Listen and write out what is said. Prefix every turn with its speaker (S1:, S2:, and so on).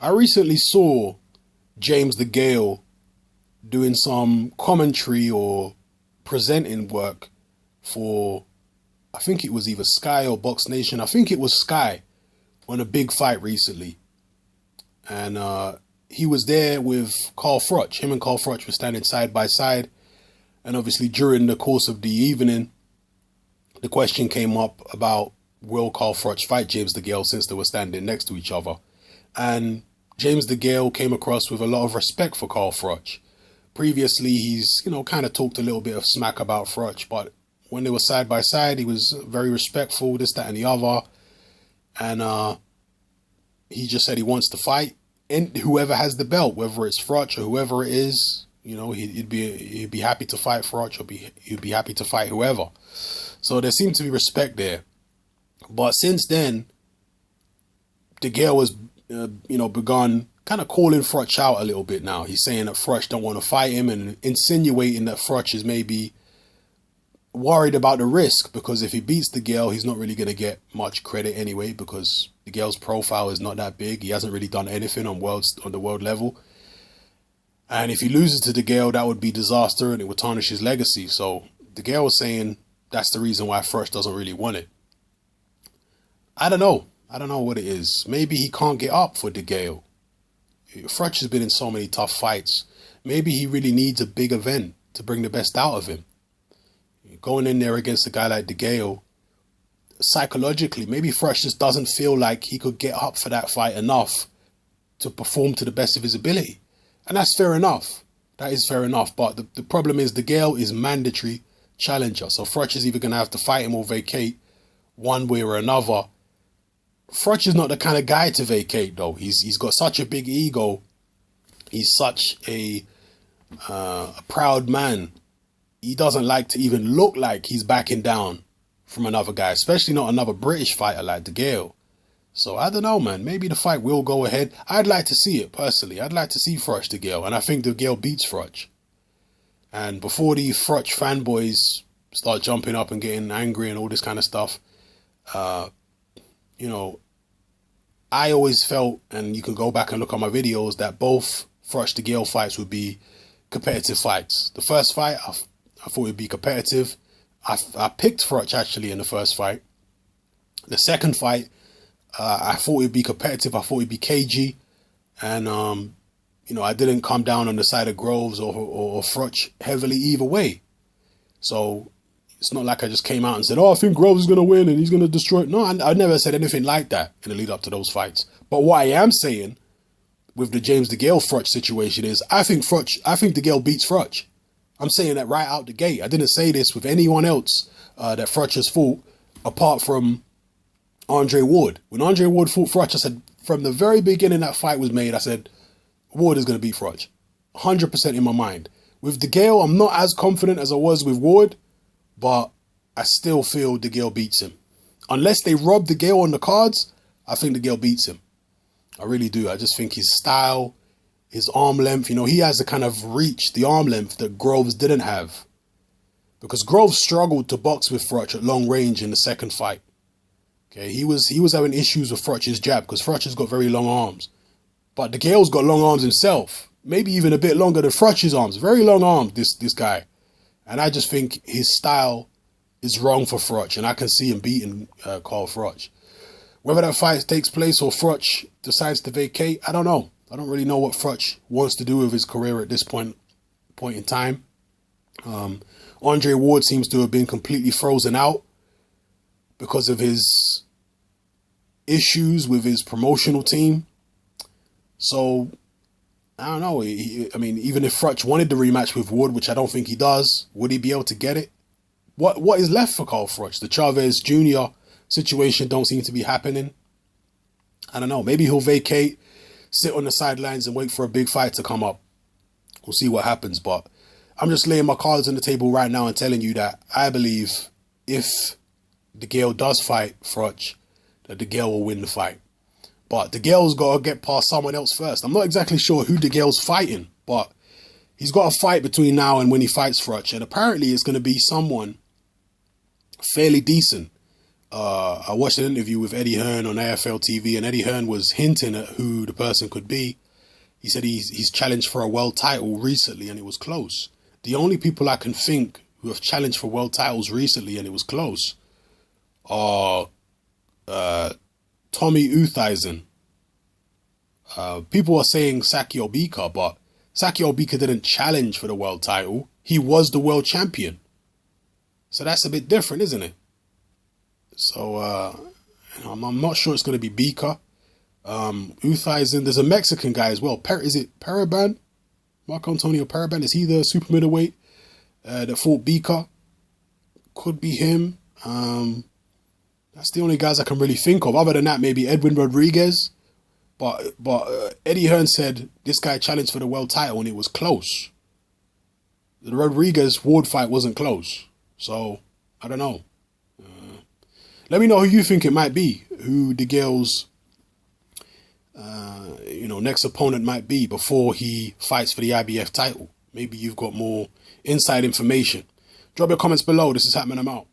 S1: I recently saw James DeGale doing some commentary or presenting work for, I think it was either Sky or Box Nation. I think it was Sky on a big fight recently. And he was there with Carl Froch. Him and Carl Froch were standing side by side. And obviously during the course of the evening, the question came up about will Carl Froch fight James DeGale since they were standing next to each other. And James DeGale came across with a lot of respect for Carl Froch. Previously, he's, kind of talked a little bit of smack about Froch, but when they were side by side, he was very respectful, this, that, and the other. And he just said he wants to fight, and whoever has the belt, whether it's Froch or whoever it is, he'd be happy to fight Froch, or he'd be happy to fight whoever. So there seemed to be respect there. But since then, DeGale was, begun kind of calling Froch out a little bit now. He's saying that Froch don't want to fight him and insinuating that Froch is maybe worried about the risk, because if he beats DeGale, he's not really going to get much credit anyway, because DeGale's profile is not that big. He hasn't really done anything on the world level. And if he loses to DeGale, that would be disaster and it would tarnish his legacy. So DeGale was saying that's the reason why Froch doesn't really want it. I don't know what it is. Maybe he can't get up for DeGale. Froch has been in so many tough fights. Maybe he really needs a big event to bring the best out of him. Going in there against a guy like DeGale, psychologically, maybe Froch just doesn't feel like he could get up for that fight enough to perform to the best of his ability. And that's fair enough. That is fair enough. But the problem is DeGale is mandatory challenger. So Froch is either going to have to fight him or vacate one way or another. Froch is not the kind of guy to vacate, though. He's got such a big ego. He's such a proud man. He doesn't like to even look like he's backing down from another guy, especially not another British fighter like DeGale. So I don't know, man. Maybe the fight will go ahead. I'd like to see it, personally. I'd like to see Froch DeGale, and I think DeGale beats Froch. And before the Froch fanboys start jumping up and getting angry and all this kind of stuff, I always felt, and you can go back and look at my videos, that both Froch DeGale fights would be competitive fights. The first fight, I thought it would be competitive. I picked Froch actually in the first fight. The second fight, I thought it would be competitive. I thought it would be cagey. And, I didn't come down on the side of Groves or Froch heavily either way. So it's not like I just came out and said, I think Groves is going to win and he's going to destroy it. No, I never said anything like that in the lead up to those fights. But what I am saying with the James DeGale Froch situation is I think DeGale beats Froch. I'm saying that right out the gate. I didn't say this with anyone else that Froch has fought apart from Andre Ward. When Andre Ward fought Froch, I said from the very beginning that fight was made, I said Ward is going to beat Froch. 100% in my mind. With DeGale, I'm not as confident as I was with Ward, but I still feel DeGale beats him. Unless they rob DeGale on the cards, I think DeGale beats him. I really do. I just think his style, his arm length, he has a kind of reach, the arm length that Groves didn't have. Because Groves struggled to box with Froch at long range in the second fight. Okay, he was having issues with Froch's jab because Froch has got very long arms. But DeGale's got long arms himself. Maybe even a bit longer than Froch's arms. Very long arms, this guy. And I just think his style is wrong for Froch. And I can see him beating Carl Froch. Whether that fight takes place or Froch decides to vacate, I don't know. I don't really know what Froch wants to do with his career at this point in time. Andre Ward seems to have been completely frozen out because of his issues with his promotional team. So, I don't know. Even if Froch wanted the rematch with Ward, which I don't think he does, would he be able to get it? What is left for Carl Froch? The Chavez Jr. situation don't seem to be happening. I don't know. Maybe he'll vacate, sit on the sidelines and wait for a big fight to come up. We'll see what happens. But I'm just laying my cards on the table right now and telling you that I believe if DeGale does fight Froch, that DeGale will win the fight. But DeGale's got to get past someone else first. I'm not exactly sure who DeGale's fighting, but he's got a fight between now and when he fights Froch. And apparently it's going to be someone fairly decent. I watched an interview with Eddie Hearn on AFL TV, and Eddie Hearn was hinting at who the person could be. He said he's challenged for a world title recently, and it was close. The only people I can think who have challenged for world titles recently, and it was close, are Tommy Uthisen. People are saying Saki Obika, but Saki Obika didn't challenge for the world title. He was the world champion. So that's a bit different, isn't it? So I'm not sure it's going to be Bika. Uthisen, there's a Mexican guy as well. Is it Paraban? Marco Antonio Paraban? Is he the super middleweight that fought Bika? Could be him. That's the only guys I can really think of. Other than that, maybe Edwin Rodriguez. But Eddie Hearn said this guy challenged for the world title and it was close. The Rodriguez-Ward fight wasn't close. So, I don't know. Let me know who you think it might be. Who DeGale's next opponent might be before he fights for the IBF title. Maybe you've got more inside information. Drop your comments below. This is Hatman. I'm out.